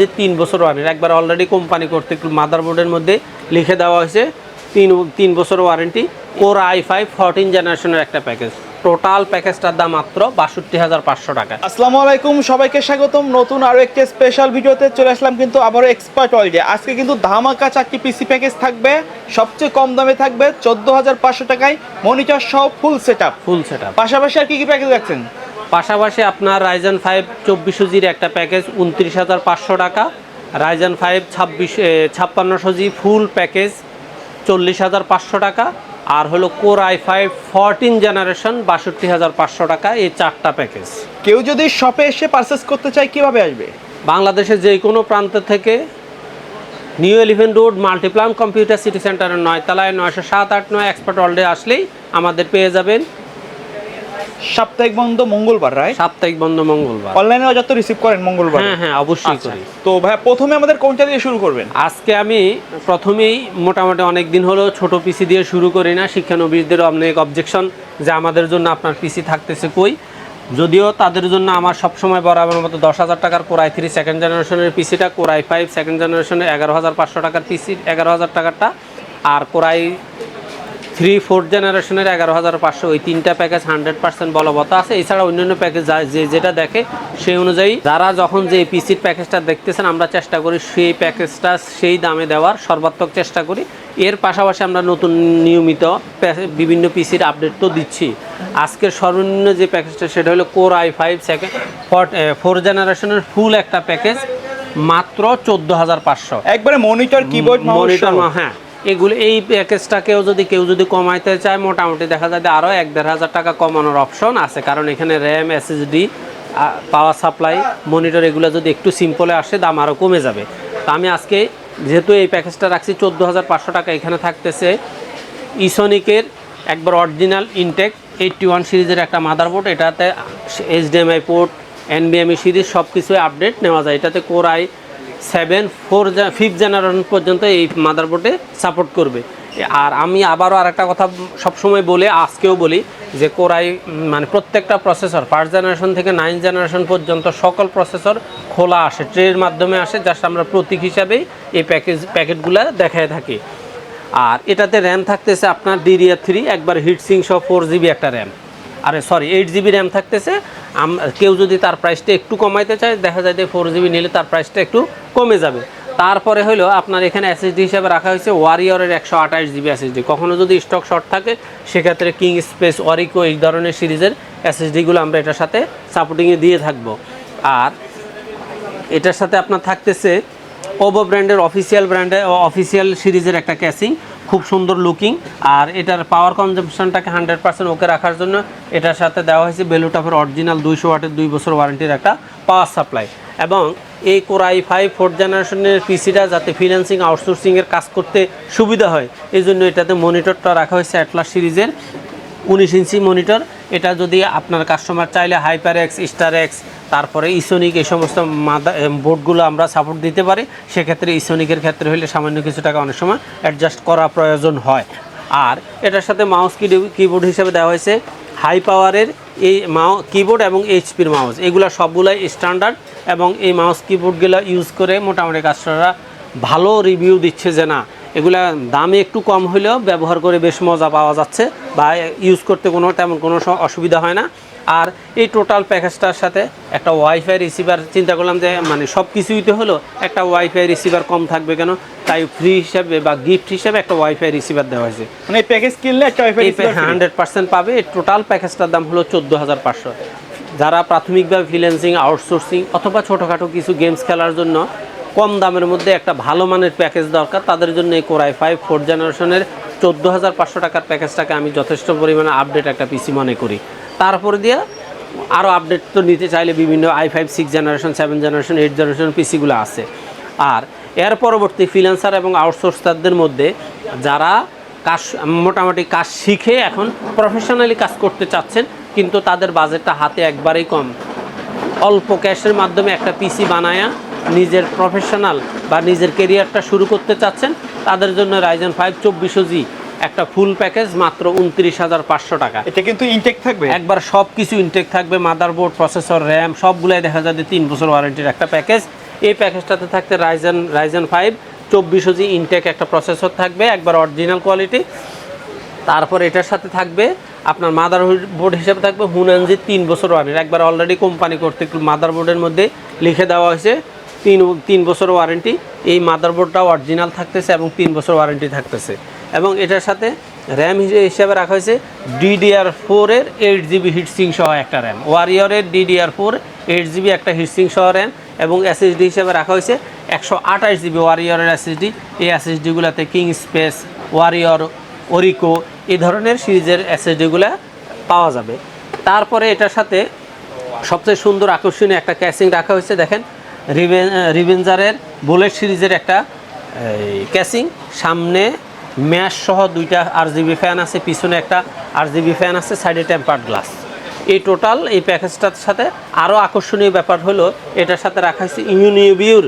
যে 3 বছর ওয়ারেন্টি একবার অলরেডি কোম্পানি কর্তৃক মাদারবোর্ডের মধ্যে লিখে দেওয়া হয়েছে 3 বছর ওয়ারেন্টি। কোর i5 14 জেনারেশনের একটা প্যাকেজ, টোটাল প্যাকেজটার দাম মাত্র ৬২,৫০০ টাকা। আসসালামু আলাইকুম, সবাইকে স্বাগতম নতুন আরো একটি স্পেশাল ভিডিওতে চলে আসলাম কিন্তু আবারও এক্সপার্ট ওয়ার্ল্ডে। আজকে কিন্তু ধামাকা 4টি পিসি প্যাকেজ থাকবে, সবচেয়ে কম দামে থাকবে ১৪,৫০০ টাকায়, মনিটর সহ ফুল সেটআপ। পাশাপাশি আর কি কি প্যাকেজ রাখছেন? পাশাপাশি আপনার রাইজেন 5 ২৪০০ জির একটা প্যাকেজ ২৯,৫০০ টাকা, রাইজেন 5 5600 জি ফুল প্যাকেজ ৪০,৫০০ টাকা, আর হলো কোর i5 14 জেনারেশন ৬২,৫০০ টাকা। এই 4টা প্যাকেজ। কেউ যদি শপে এসে পারচেস করতে চায় কিভাবে আসবে? বাংলাদেশের যে কোনো প্রান্ত থেকে new elephant road Multiplan computer city সেন্টারের 9 তলায় ৯০৭-৮-৯ এক্সপার্ট ওয়ার্ল্ডে আসলেই আমাদের পেয়ে যাবেন। সাপ্তাহিক বন্ধ মঙ্গলবার, রাইট? সাপ্তাহিক বন্ধ মঙ্গলবার। অনলাইনে যত রিসিভ করেন মঙ্গলবার? হ্যাঁ অবশ্যই করি। তো ভাই প্রথমে আমাদের কোনটা দিয়ে শুরু করবেন? আজকে আমি প্রথমেই মোটামুটি অনেক দিন হলো ছোট পিসি দিয়ে শুরু করি না, শিক্ষানবিশদের অনেক অবজেকশন যে আমাদের জন্য আপনার পিসি থাকতেছে কই। যদিও তাদের জন্য আমার সবসময় বরাবর মতো ১০,০০০ টাকার কোর i3 সেকেন্ড জেনারেশনের পিসিটা, কোর i5 সেকেন্ড জেনারেশনের ১১,৫০০ টাকার পিসি 11,০০০ টাকারটা, আর কোর i3 4th জেনারেশনের 11,৫০০। ওই 3টা প্যাকেজ 100% বলবৎ আছে। এছাড়া অন্যান্য প্যাকেজ যেটা দেখে সেই অনুযায়ী যারা যখন যে পিসির প্যাকেজটা দেখতেছেন আমরা চেষ্টা করি সেই প্যাকেজটা সেই দামে দেওয়ার সর্বাত্মক চেষ্টা করি। এর পাশাপাশি আমরা নতুন নিয়মিত বিভিন্ন পিসির আপডেট তো দিচ্ছি। আজকের সর্বনিম্ন যে প্যাকেজটা সেটা হলো কোর i5 4th জেনারেশনের ফুল একটা প্যাকেজ মাত্র ১৪,৫০০। একবারে মনিটর কিবোর্ড মনিটর, হ্যাঁ এগুলো। এই প্যাকেজটাকেও কেউ যদি কমাইতে চায় মোটামুটি দেখা যায় আরও ১-১,৫০০ টাকা কমানোর অপশন আছে, কারণ এখানে RAM, SSD, power supply, monitor এগুলো যদি একটু সিম্পলে আসে দাম আরও কমে যাবে। তো আমি আজকে যেহেতু এই প্যাকেজটা রাখছি ১৪,৫০০ টাকা, এখানে থাকতেছে ইসোনিকের একবার অরিজিনাল ইনটেক 81 সিরিজের একটা মাদারবোর্ড। এটাতে HDMI পোর্ট, NVMe সিরিজ সব কিছুই আপডেট নেওয়া যায়। এটাতে কোর i7 5th জেনারেশন পর্যন্ত এই মাদারবোর্ডে সাপোর্ট করবে। আর আমি আবারও আরেকটা কথা সবসময় বলি, আজকেও বলি যে কোর মানে প্রত্যেকটা প্রসেসর 1st জেনারেশন থেকে 9th জেনারেশন পর্যন্ত সকল প্রসেসর খোলা আসে, ট্রের মাধ্যমে আসে, জাস্ট আমরা প্রতীক হিসাবেই এই প্যাকেটগুলো দেখায় থাকি। আর এটাতে র্যাম থাকতেছে আপনার DDR3 একবার হিটসিং সহ 4GB একটা র্যাম, 8GB র্যাম থাকতেছে। কেউ যদি তার প্রাইসটা একটু কমাইতে চায় দেখা যায় যে 4GB নিলে তার প্রাইসটা একটু কমে যাবে। তারপরে হলো আপনার এখানে SSD হিসাবে রাখা হয়েছে ওয়ারিয়রের 128GB SSD। কখনো যদি স্টক শর্ট থাকে সেক্ষেত্রে কিং স্পেস, অরিকো এই ধরনের সিরিজের SSDগুলো আমরা এটার সাথে সাপোর্টিংয়ে দিয়ে থাকবো। আর এটার সাথে আপনার থাকতেছে ওভো ব্র্যান্ডের অফিসিয়াল সিরিজের একটা ক্যাসিং, খুব সুন্দর লুকিং। আর এটার পাওয়ার কনজাম্পশনটাকে 100% ওকে রাখার জন্য এটার সাথে দেওয়া হয়েছে বেলুটাফের অরিজিনাল 200 ওয়াটের 2 বছর ওয়ারেন্টির একটা পাওয়ার সাপ্লাই। এবং এই কোর i5 4th জেনারেশনের পিসিটা যাতে ফ্রিল্যান্সিং আউটসোর্সিংয়ের কাজ করতে সুবিধা হয় এই জন্য এটাতে মনিটরটা রাখা হয়েছে অ্যাটলাস সিরিজের 19 ইঞ্চি মনিটর। এটা যদি আপনার কাস্টমার চাইলে HyperX, StarX, তারপরে ইসোনিক এই সমস্ত বোর্ডগুলো আমরা সাপোর্ট দিতে পারি। সেক্ষেত্রে ইসোনিকের ক্ষেত্রে হলে সামান্য কিছু টাকা অনেক সময় অ্যাডজাস্ট করা প্রয়োজন হয়। আর এটার সাথে মাউস কিবোর্ড হিসেবে দেওয়া হয়েছে হাই পাওয়ারের এই কিবোর্ড এবং HPর মাউস, এগুলো সবগুলাই স্ট্যান্ডার্ড। এবং এই মাউস কিবোর্ডগুলো ইউজ করে মোটামুটি কাস্টমাররা ভালো রিভিউ দিচ্ছে যে না এগুলা দামে একটু কম হলেও ব্যবহার করে বেশ মজা পাওয়া যাচ্ছে বা ইউজ করতে তেমন কোনো অসুবিধা হয় না। আর এই টোটাল প্যাকেজটার সাথে একটা ওয়াইফাই রিসিভার চিন্তা করলাম যে মানে সব কিছুইতে হলো একটা ওয়াইফাই রিসিভার কম থাকবে কেন, তাই ফ্রি হিসাবে বা গিফট হিসাবে একটা ওয়াইফাই রিসিভার দেওয়া হয়েছে। মানে এই প্যাকেজ কিনলে একটা ওয়াইফাই রিসিভার 100% পাবে। এই টোটাল প্যাকেজটার দাম হলো 14,৫০০। যারা প্রাথমিকভাবে ফ্রিল্যান্সিং, আউটসোর্সিং অথবা ছোটোখাটো কিছু গেমস খেলার জন্য কম দামের মধ্যে একটা ভালো মানের প্যাকেজ দরকার তাদের জন্য এই কোর i5 4th জেনারেশনের 14,৫০০ টাকার প্যাকেজটাকে আমি যথেষ্ট পরিমাণে আপডেট একটা পিসি মনে করি। তারপরে দিয়ে আরও আপডেট তো নিতে চাইলে বিভিন্ন i5 6th generation, 7th generation, 8th generation পিসিগুলো আছে। আর এর পরবর্তী ফ্রিল্যান্সার এবং আউটসোর্সারদের মধ্যে যারা মোটামুটি কাজ শিখে এখন প্রফেশনালি কাজ করতে চাচ্ছেন কিন্তু তাদের বাজেটটা হাতে একবারেই কম, অল্প ক্যাশের মাধ্যমে একটা পিসি বানায়া নিজের প্রফেশনাল বা নিজের কেরিয়ারটা শুরু করতে চাচ্ছেন তাদের জন্য রাইজেন 5 2400G একটা ফুল প্যাকেজ মাত্র 29,৫০০ টাকা। এটা কিন্তু ইনটেক থাকবে, একবার সব কিছু ইনটেক থাকবে, মাদারবোর্ড, প্রসেসর, র্যাম সবগুলাই দেখা যায় 3 বছর ওয়ারেন্টির একটা প্যাকেজ। এই প্যাকেজটাতে থাকতে রাইজেন 5 2400G ইনটেক একটা প্রসেসর থাকবে, একবার অরিজিনাল কোয়ালিটি। তারপর এটার সাথে থাকবে আপনার মাদারবোর্ড হিসেবে থাকবে হুনানজি 3 বছর ওয়ারেন্টি। একবার অলরেডি কোম্পানি কর্তৃক মাদারবোর্ডের মধ্যে লিখে দেওয়া হয়েছে 3 বছর ওয়ারেন্টি। এই মাদারবোর্ডটাও অরিজিনাল থাকতেছে এবং 3 বছর ওয়ারেন্টি থাকতেছে। এবং এটার সাথে র্যাম হিসেবে রাখা হয়েছে DDR4 এর 8GB হিটসিং সহ একটা র্যাম, ওয়ারিয়রের DDR4 8GB একটা হিটসিং সহ র্যাম, এবং SSD হিসেবে রাখা হয়েছে 128GB ওয়ারিয়রের SSD। এই SSDগুলোতে কিং স্পেস, ওয়ারিয়র, ওরিকো এই ধরনের সিরিজের SSDগুলো পাওয়া যাবে। তারপরে এটার সাথে সবচেয়ে সুন্দর আকর্ষণীয় একটা ক্যাসিং রাখা হয়েছে, দেখেন রিভেঞ্জারের বুলেট সিরিজের একটা ক্যাসিং, সামনে ম্যাশ সহ 2টা RGB ফ্যান আছে, পিছনে একটা RGB ফ্যান আছে, সাইডে টেম্পার্ড গ্লাস। এই টোটাল এই প্যাকেজটার সাথে আরও আকর্ষণীয় ব্যাপার হলো এটার সাথে রাখা হয়েছে ইউনিভিউর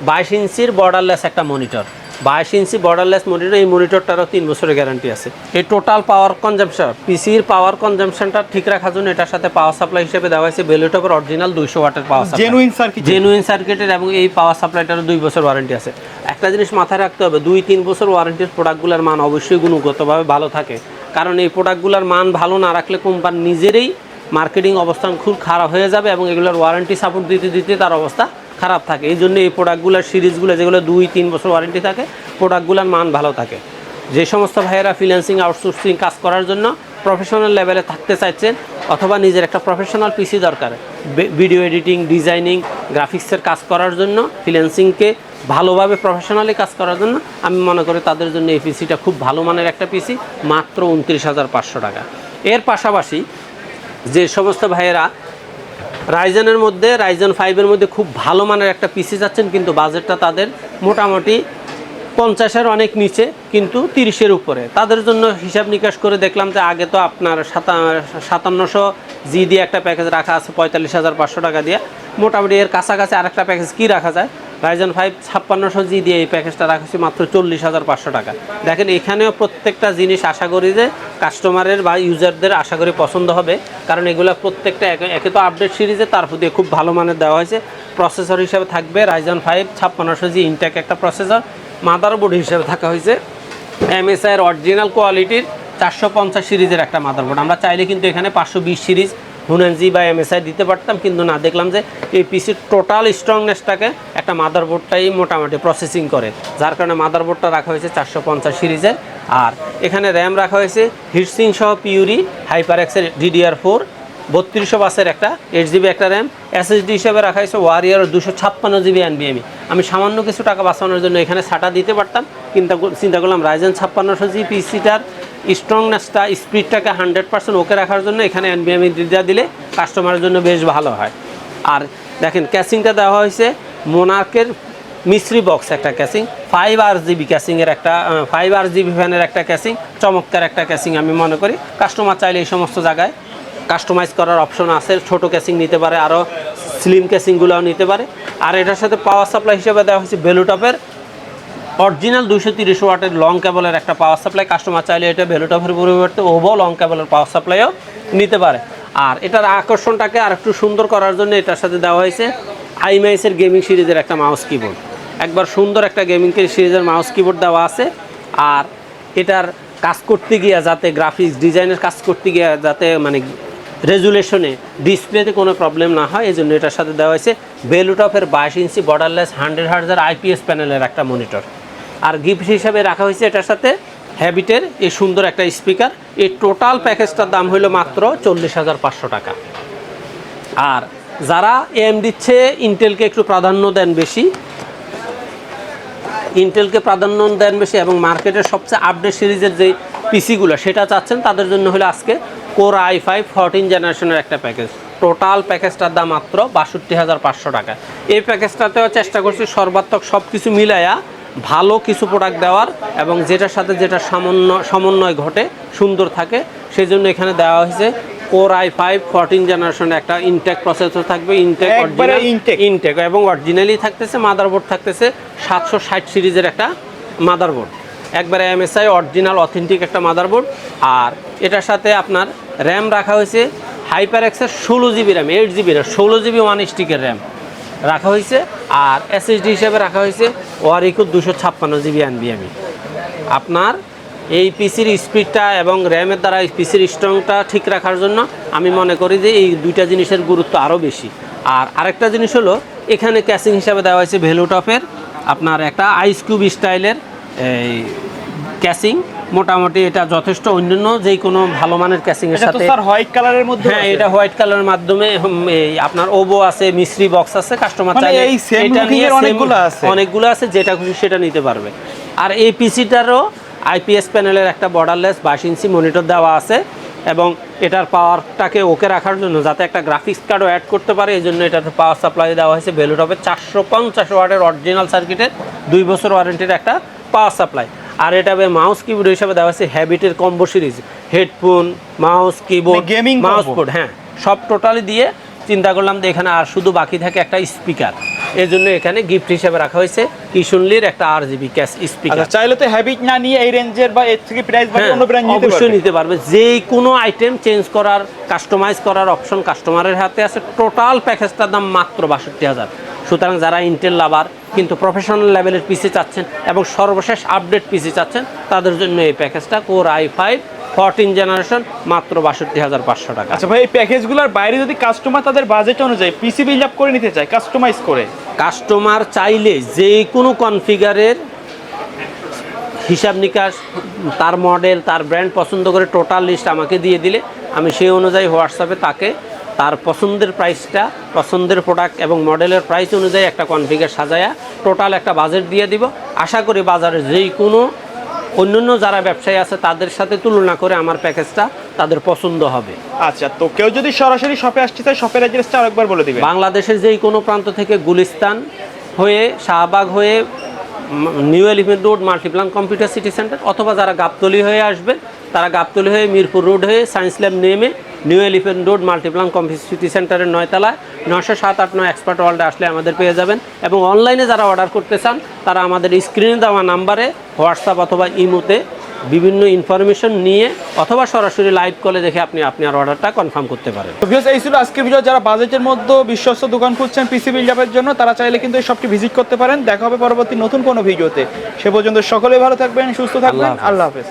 22 ইঞ্চির বর্ডারলেস একটা মনিটর, 22 ইঞ্চি বর্ডারলেস মনিটর। এই মনিটরটারও 3 বছরের গ্যারান্টি আছে। এই টোটাল পাওয়ার কনজাম্পশন, পিসির পাওয়ার কনজাম্পশনটা ঠিক রাখার জন্য এটার সাথে পাওয়ার সাপ্লাই হিসেবে দেওয়া হয়েছে বেলুটপের অরিজিনাল 200 ওয়াটের পাওয়ার সাপ্লাই, জেনুইন সার্কিটের, এবং এই পাওয়ার সাপ্লাইটারও 2 বছর ওয়ারেন্টি আছে। একটা জিনিস মাথায় রাখতে হবে, 2-3 বছর ওয়ারেন্টির প্রোডাক্টগুলোর মান অবশ্যই গুণগতভাবে ভালো থাকে, কারণ এই প্রোডাক্টগুলোর মান ভালো না রাখলে কোম্পানি নিজেরই মার্কেটিং অবস্থান খুব খারাপ হয়ে যাবে এবং এগুলোর ওয়ারেন্টি সাপোর্ট দিতে দিতে তার অবস্থা খারাপ থাকে। এই জন্য এই প্রোডাক্টগুলোর সিরিজগুলো যেগুলো 2-3 বছর ওয়ারেন্টি থাকে, প্রোডাক্টগুলোর মান ভালো থাকে। যে সমস্ত ভাইয়েরা ফ্রিল্যান্সিং আউটসোর্সিং কাজ করার জন্য প্রফেশনাল লেভেলে থাকতে চাইছেন, অথবা নিজের একটা প্রফেশনাল পিসি দরকার ভিডিও এডিটিং, ডিজাইনিং, গ্রাফিক্সের কাজ করার জন্য, ফ্রিল্যান্সিংকে ভালোভাবে প্রফেশনালি কাজ করার জন্য, আমি মনে করি তাদের জন্য এই পিসিটা খুব ভালো মানের একটা পিসি, মাত্র 29,500 টাকা। এর পাশাপাশি যে সমস্ত ভাইয়েরা রাইজেনের মধ্যে রাইজেন 5-এর মধ্যে খুব ভালো মানের একটা পিসি যাচ্ছেন, কিন্তু বাজেটটা তাদের মোটামুটি 50-এর অনেক নিচে কিন্তু 30-এর উপরে, তাদের জন্য হিসাব নিকাশ করে দেখলাম যে আগে তো আপনার 5700G দিয়ে একটা প্যাকেজ রাখা আছে 45,500 টাকা দিয়ে, মোটামুটি এর কাছাকাছি আরেকটা প্যাকেজ কি রাখা যায়, রাইজেন 5 5600G দিয়ে এই প্যাকেজটা রাখা হচ্ছে মাত্র 40,500 টাকা। দেখেন এখানেও প্রত্যেকটা জিনিস আশা করি যে কাস্টমারের বা ইউজারদের আশা করি পছন্দ হবে, কারণ এগুলো প্রত্যেকটা একে তো আপডেট সিরিজে, তার প্রতি খুব ভালো মানের দেওয়া হয়েছে। প্রসেসর হিসেবে থাকবে রাইজেন 5 5600G ইনটেক একটা প্রসেসর। মাদারবোর্ড হিসেবে থাকা হয়েছে MSI এর অরিজিনাল কোয়ালিটির 450 সিরিজের একটা মাদারবোর্ড। আমরা চাইলে কিন্তু এখানে 520 সিরিজ হুনানজি বা MSI দিতে পারতাম, কিন্তু না, দেখলাম যে এই পিসির টোটাল স্ট্রংনেসটাকে একটা মাদারবোর্ডটাই মোটামুটি প্রসেসিং করে, যার কারণে মাদারবোর্ডটা রাখা হয়েছে 450 সিরিজের। আর এখানে র্যাম রাখা হয়েছে হিটসিং সহ পিউরি হাইপারএক্সের DDR4 3200 বাসের একটা 8GB একটা র্যাম। SSD হিসেবে রাখা হয়েছে ওয়ারিয়র 256GB NVMe। আমি সামান্য কিছু টাকা বাঁচানোর জন্য এখানে SATA দিতে পারতাম, কিন্তু চিন্তা করলাম রাইজেন 5600G পিসিটার স্ট্রংনেসটা, স্পিডটাকে 100% ওকে রাখার জন্য এখানে NVMe দিলে কাস্টমারের জন্য বেশ ভালো হয়। আর দেখেন ক্যাসিংটা দেওয়া হয়েছে মোনার্কের মিস্ট্রি বক্স একটা ক্যাসিং, 5RGB ক্যাসিংয়ের একটা 5RGB ফ্যানের একটা ক্যাসিং, চমৎকার একটা ক্যাসিং। আমি মনে করি কাস্টমার চাইলে এই সমস্ত জায়গায় কাস্টমাইজ করার অপশন আছে, ছোট ক্যাসিং নিতে পারে, আরও স্লিম ক্যাসিংগুলোও নিতে পারে। আর এটার সাথে পাওয়ার সাপ্লাই হিসেবে দেওয়া হয়েছে বেলুটপের অরিজিনাল 230 ওয়াটের লং কেবলের একটা পাওয়ার সাপ্লাই। কাস্টমার চাইলে এটা বেলুটপের পরিবর্তে ওভো লং কেবলের পাওয়ার সাপ্লাইও নিতে পারে। আর এটার আকর্ষণটাকে আর একটু সুন্দর করার জন্য এটার সাথে দেওয়া হয়েছে আইএমআইএসের গেমিং সিরিজের একটা মাউস কিবোর্ড, একবার সুন্দর একটা গেমিং সিরিজের মাউস কিবোর্ড দেওয়া আছে। আর এটার কাজ করতে গিয়ে যাতে গ্রাফিক্স ডিজাইনের কাজ করতে গিয়ে যাতে মানে রেজুলেশনে ডিসপ্লেতে কোনো প্রবলেম না হয়, এই জন্য এটার সাথে দেওয়া হয়েছে বেলুটপের 22 ইঞ্চি বর্ডারলেস 100 হার্টজের IPS প্যানেলের একটা মনিটর। আর গিফট হিসাবে রাখা হয়েছে এটার সাথে হ্যাবিটের এই সুন্দর একটা স্পিকার। এই টোটাল প্যাকেজটার দাম হলো মাত্র 40,500 টাকা। আর যারা AMD দিচ্ছে ইন্টেলকে একটু প্রাধান্য দেন বেশি, এবং মার্কেটের সবচেয়ে আপডেট সিরিজের যে পিসিগুলো সেটা চাচ্ছেন, তাদের জন্য হলো আজকে Core i5 14 জেনারেশনের একটা প্যাকেজ। টোটাল প্যাকেজটার দাম মাত্র 62,500 টাকা। এই প্যাকেজটাতেও চেষ্টা করছি সর্বাত্মক সব কিছু মিলাইয়া ভালো কিছু প্রোডাক্ট দেওয়ার, এবং যেটার সাথে যেটা সমন্বয় ঘটে সুন্দর থাকে, সেই জন্য এখানে দেওয়া হয়েছে Core i5 14 জেনারেশনের একটা ইনটেক প্রসেসর থাকবে, ইনটেক এবং অরিজিনালি থাকতেছে। মাদারবোর্ড থাকতেছে 760 সিরিজের একটা মাদারবোর্ড, একবারে MSI অরিজিনাল অথেন্টিক একটা মাদারবোর্ড। আর এটার সাথে আপনার র্যাম রাখা হয়েছে হাইপারএক্সের 16GB র্যাম, 8GB না 16GB ওয়ান স্টিকের র্যাম। রাখা হয়েছে, আর এসএসডি হিসেবে রাখা হয়েছে ওয়ারিকো 256 জিবি এনবিএমই। আপনার এই পিসির স্পিডটা এবং র্যামের দ্বারা এই পিসির স্ট্রংটা ঠিক রাখার জন্য আমি মনে করি যে এই দুইটা জিনিসের গুরুত্ব আরও বেশি। আর আরেকটা জিনিস হলো এখানে ক্যাসিং হিসাবে দেওয়া হয়েছে ভেলুটপের আপনার একটা আইস কিউব স্টাইলের এই ক্যাসিং। মোটামুটি এটা যথেষ্ট অন্যান্য যে কোনো ভালো মানের ক্যাসিং এর সাথে। স্যার হোয়াইট কালারের মধ্যে, হ্যাঁ এটা হোয়াইট কালারের মাধ্যমে এই আপনার ওবো আছে, মিস্ত্রি বক্স আছে, কাস্টমার চাইলে এই সেম লুকিং এর অনেকগুলো আছে, যেটা খুশি সেটা নিতে পারবে। আর এই পিসিটারও আইপিএস প্যানেলের একটা বর্ডারলেস 22 ইঞ্চি মনিটর দেওয়া আছে, এবং এটার পাওয়ারটাকে ওকে রাখার জন্য যাতে একটা গ্রাফিক্স কার্ডও অ্যাড করতে পারে এই জন্য এটাতে পাওয়ার সাপ্লাই দেওয়া হয়েছে ভেলুটপের 450 ওয়াটের অরিজিনাল সার্কিটের 2 বছর ওয়ারেন্টির একটা পাওয়ার সাপ্লাই। আর এটা মাউস কিবোর্ড হিসাবে দেওয়া হয়েছে হ্যাবিটের combo series, headphone, mouse, keyboard, gaming mouse board, হ্যাঁ সব টোটালি দিয়ে চিন্তা করলাম যে এখানে আর শুধু বাকি থাকে একটা স্পিকার। এর জন্য এখানে গিফট হিসেবে রাখা হয়েছে কিশোরলির একটা RGB ক্যাশ স্পিকার। চাইলে তো হ্যাবিট না নিয়ে এই রেঞ্জের বা এর থেকে প্রাইস বাড়িয়ে অন্য ব্র্যান্ড নিতে পারবে, অবশ্যই নিতে পারবে। যে কোনো আইটেম চেঞ্জ করার, কাস্টমাইজ করার অপশন কাস্টমারের হাতে আছে। টোটাল প্যাকেজটার দাম মাত্র 62,000। সুতরাং যারা ইন্টেল লাভার কিন্তু প্রফেশনাল লেভেলের পিসি চাচ্ছেন এবং সর্বশেষ আপডেট পিসি চাচ্ছেন তাদের জন্য এই প্যাকেজটা কোর i5 14 জেনারেশন মাত্র 62,500 টাকা। আচ্ছা ভাই, এই প্যাকেজগুলোর বাইরে যদি কাস্টমার তাদের বাজেট অনুযায়ী পিসি বিল্ড আপ করে নিতে চায় কাস্টমাইজ করে, কাস্টমার চাইলে যে কোনো কনফিগারের হিসাব নিকাশ, তার মডেল, তার ব্র্যান্ড পছন্দ করে টোটাল লিস্ট আমাকে দিয়ে দিলে আমি সেই অনুযায়ী হোয়াটসঅ্যাপে তাকে তার পছন্দের প্রাইসটা, পছন্দের প্রোডাক্ট এবং মডেলের প্রাইস অনুযায়ী একটা কনফিগার সাজায়া টোটাল একটা বাজেট দিয়ে দিব। আশা করি বাজারে যেই কোনো অন্যান্য যারা ব্যবসায়ী আছে তাদের সাথে তুলনা করে আমার প্যাকেজটা তাদের পছন্দ হবে। আচ্ছা, তো কেউ যদি সরাসরি শপে আসতে চায় শপের অ্যাড্রেসটা আরেকবার বলে দিবেন। বাংলাদেশের যেই কোনো প্রান্ত থেকে গুলিস্তান হয়ে, শাহবাগ হয়ে, new elephant road, Multiplan computer city centre, অথবা যারা গাবতলী হয়ে আসবেন তারা গাবতলী হয়ে মিরপুর রোড হয়ে সায়েন্স ল্যাব নেমে new elephant road Multiplan computer city সেন্টারের 9 তলায় 90789 এক্সপার্ট ওয়ার্ল্ডে আসলে আমাদের পেয়ে যাবেন। এবং অনলাইনে যারা অর্ডার করতে চান তারা আমাদের স্ক্রিনে দেওয়া নাম্বারে হোয়াটসঅ্যাপ অথবা ইমোতে বিভিন্ন ইনফরমেশন নিয়ে অথবা সরাসরি লাইভ কলে দেখে আপনি আপনার অর্ডারটা কনফার্ম করতে পারেন। তো ভিউয়ার্স, এই ছিল আজকের ভিডিও। যারা বাজেটের মধ্যে বিশ্বস্ত দোকান খুঁজছেন পিসি বিল্ড আপের জন্য তারা চাইলে কিন্তু এই শপটি ভিজিট করতে পারেন। দেখা হবে পরবর্তী নতুন কোনো ভিডিওতে। সে পর্যন্ত সকলে ভালো থাকবেন, সুস্থ থাকবেন। আল্লাহ হাফেজ।